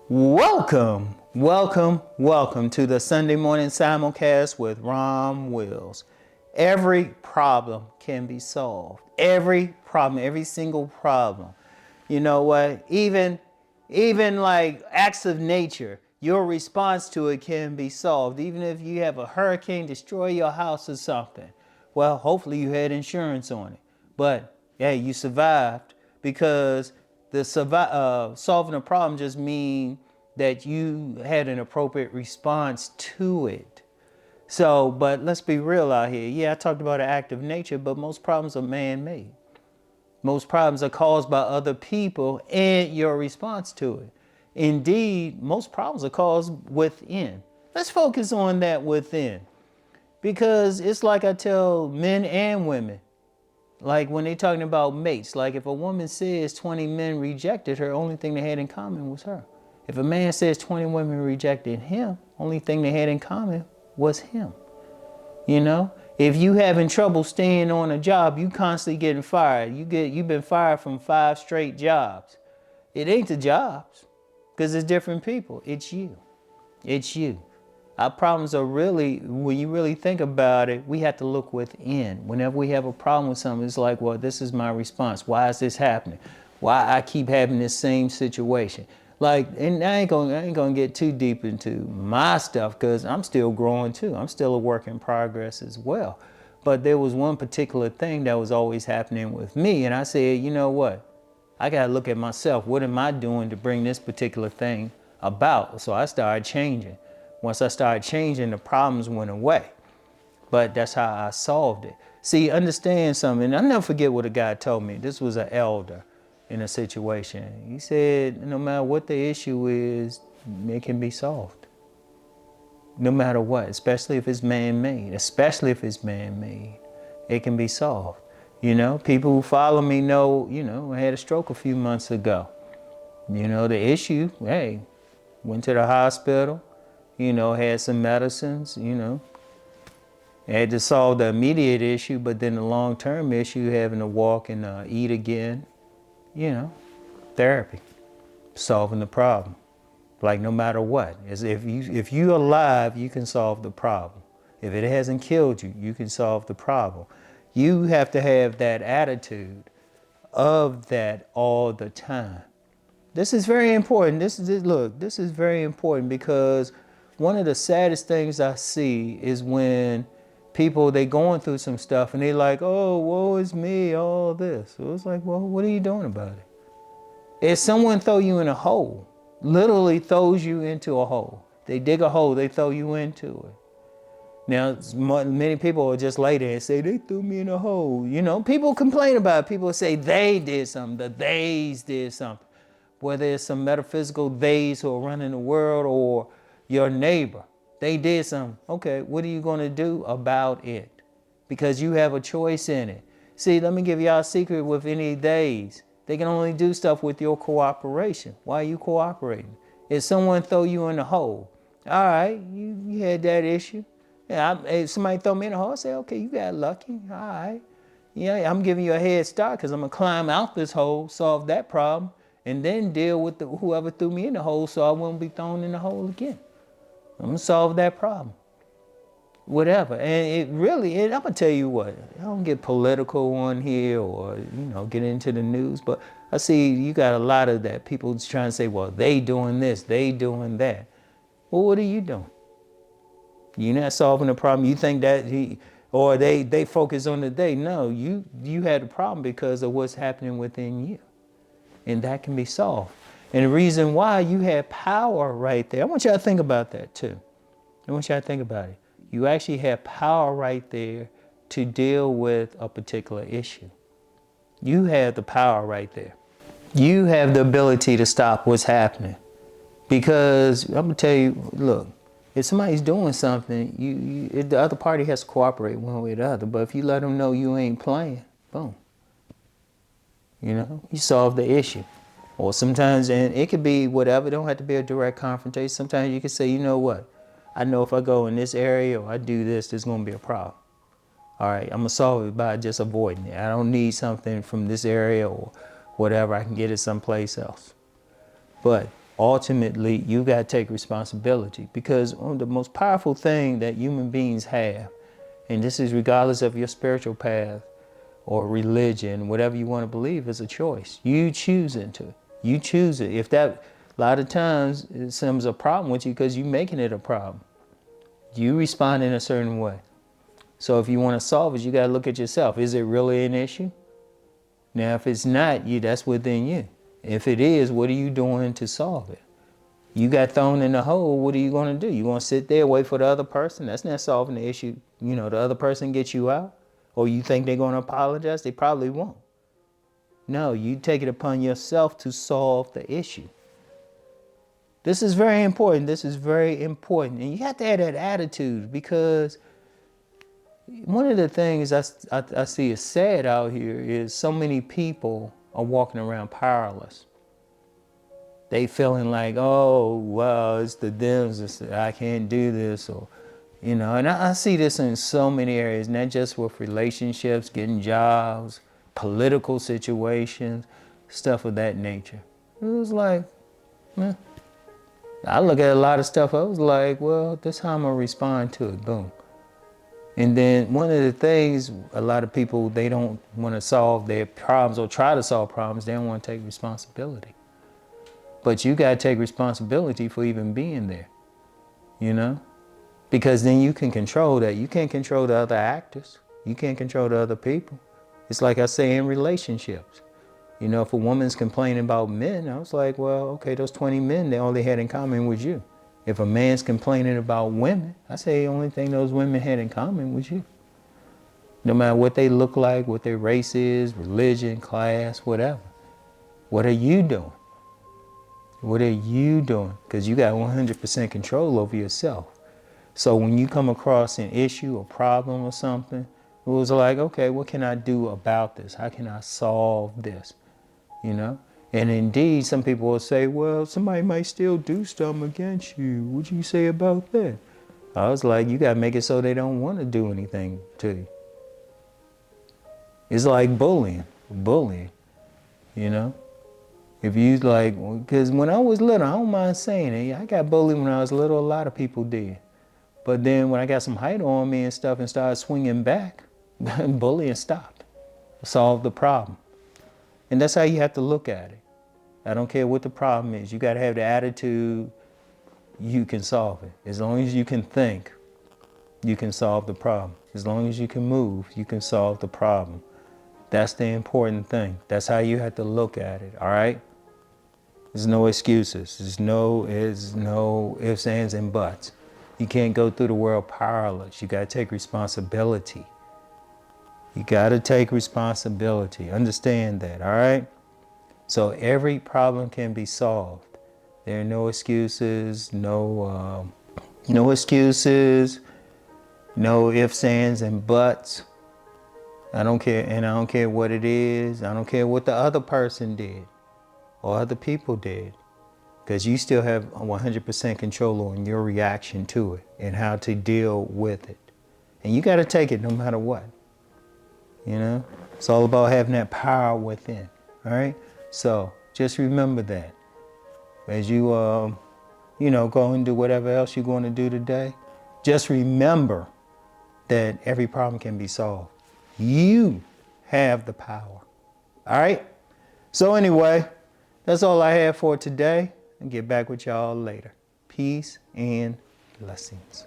Welcome to the Sunday morning simulcast with Rom Wills. Every problem can be solved. Every problem, every single problem. You know what? Even like acts of nature, your response to it can be solved. Even if you have a hurricane destroy your house or something. Well, hopefully you had insurance on it. But hey, you survived because solving a problem just means that you had an appropriate response to it. So, but let's be real out here. Yeah, I talked about an act of nature, but most problems are man-made. Most problems are caused by other people and your response to it. Indeed, most problems are caused within. Let's focus on that within. Because it's like I tell men and women, like when they're talking about mates, like if a woman says 20 men rejected her, only thing they had in common was her. If a man says 20 women rejected him, only thing they had in common was him. You know, if you having trouble staying on a job, you constantly getting fired. You've been fired from 5 straight jobs. It ain't the jobs, because it's different people. It's you. It's you. Our problems are really, when you really think about it, we have to look within. Whenever we have a problem with something, it's like, well, this is my response. Why is this happening? Why I keep having this same situation? Like, and I ain't gonna get too deep into my stuff because I'm still growing too. I'm still a work in progress as well. But there was one particular thing that was always happening with me, and I said, you know what? I gotta look at myself. What am I doing to bring this particular thing about? So I started changing. Once I started changing, the problems went away. But that's how I solved it. See, understand something. I'll never forget what a guy told me. This was an elder in a situation. He said, no matter what the issue is, it can be solved. No matter what, especially if it's man-made. Especially if it's man-made, it can be solved. You know, people who follow me know, I had a stroke a few months ago. You know, the issue, hey, went to the hospital, had some medicines, had to solve the immediate issue, but then the long-term issue, having to walk and eat again, therapy, solving the problem. Like no matter what, as if you're alive, you can solve the problem. If it hasn't killed you, you can solve the problem. You have to have that attitude of that all the time. This is very important. This is very important because one of the saddest things I see is when people, they going through some stuff and they like, oh, woe is me, all this. So it's like, well, what are you doing about it? If someone throw you in a hole, literally throws you into a hole, they dig a hole, they throw you into it. Now, many people will just lay there and say, they threw me in a hole. People complain about it. People say they did something, the theys did something. Whether it's some metaphysical theys who are running the world or your neighbor, they did something. Okay, what are you going to do about it? Because you have a choice in it. See, let me give y'all a secret with any theys. They can only do stuff with your cooperation. Why are you cooperating? If someone throw you in the hole, all right, you had that issue. Yeah, if somebody throw me in the hole, I say, okay, you got lucky. All right. Yeah, I'm giving you a head start because I'm going to climb out this hole, solve that problem, and then deal with whoever threw me in the hole so I won't be thrown in the hole again. I'm going to solve that problem. Whatever. And I'm going to tell you what, I don't get political on here or, get into the news, but I see you got a lot of that. People trying to say, well, they doing this, they doing that. Well, what are you doing? You're not solving the problem. You think that they focus on the they. No, you had a problem because of what's happening within you. And that can be solved. And the reason why, you have power right there. I want you to think about that too. I want you to think about it. You actually have power right there to deal with a particular issue. You have the power right there. You have the ability to stop what's happening. Because I'm going to tell you, look, if somebody's doing something, the other party has to cooperate one way or the other. But if you let them know you ain't playing, boom. You solve the issue. Or sometimes, and it could be whatever, it don't have to be a direct confrontation. Sometimes you can say, you know what? I know if I go in this area or I do this, there's going to be a problem. All right, I'm going to solve it by just avoiding it. I don't need something from this area or whatever. I can get it someplace else. But ultimately you got to take responsibility, because one of the most powerful thing that human beings have, and this is regardless of your spiritual path or religion, whatever you want to believe, is a choice. You choose into it. You choose it. If that, a lot of times it seems a problem with you because you're making it a problem. You respond in a certain way. So if you want to solve it, you got to look at yourself. Is it really an issue? Now, if it's not you, that's within you. If it is, what are you doing to solve it? You got thrown in the hole, what are you going to do? You going to sit there, wait for the other person? That's not solving the issue. You know, the other person gets you out? Or you think they're going to apologize? They probably won't. No, you take it upon yourself to solve the issue. This is very important. This is very important. And you have to have that attitude, because one of the things I see is sad out here is so many people are walking around powerless. They feeling like, oh, well, it's the Dems, I can't do this, or, you know, and I see this in so many areas, not just with relationships, getting jobs, political situations, stuff of that nature. It was like, man, I look at a lot of stuff, I was like, well, this is how I'm going to respond to it, boom. And then one of the things, a lot of people, they don't want to solve their problems or try to solve problems, they don't want to take responsibility. But you got to take responsibility for even being there, you know? Because then you can control that. You can't control the other actors. You can't control the other people. It's like I say in relationships. You know, if a woman's complaining about men, I was like, well, okay, those 20 men, all they had in common was you. If a man's complaining about women, I say the only thing those women had in common was you. No matter what they look like, what their race is, religion, class, whatever. What are you doing? What are you doing? Because you got 100% control over yourself. So when you come across an issue or problem or something, it was like, okay, what can I do about this? How can I solve this? You know? And indeed, some people will say, well, somebody might still do something against you. What do you say about that? I was like, you got to make it so they don't want to do anything to you. It's like bullying, you know? If you like, because when I was little, I don't mind saying it, I got bullied when I was little, a lot of people did. But then when I got some height on me and stuff and started swinging back, bullying stopped, solved the problem. And that's how you have to look at it. I don't care what the problem is. You got to have the attitude, you can solve it. As long as you can think, you can solve the problem. As long as you can move, you can solve the problem. That's the important thing. That's how you have to look at it, all right? There's no excuses. There's no ifs, ands, and buts. You can't go through the world powerless. You got to take responsibility. You got to take responsibility. Understand that, all right? So every problem can be solved. There are no excuses, no excuses, no ifs, ands, and buts. I don't care, and I don't care what it is. I don't care what the other person did or other people did, because you still have 100% control on your reaction to it and how to deal with it. And you got to take it no matter what. You know, it's all about having that power within. All right. So just remember that as you, go and do whatever else you're going to do today. Just remember that every problem can be solved. You have the power. All right. So anyway, that's all I have for today. I'll get back with y'all later. Peace and blessings.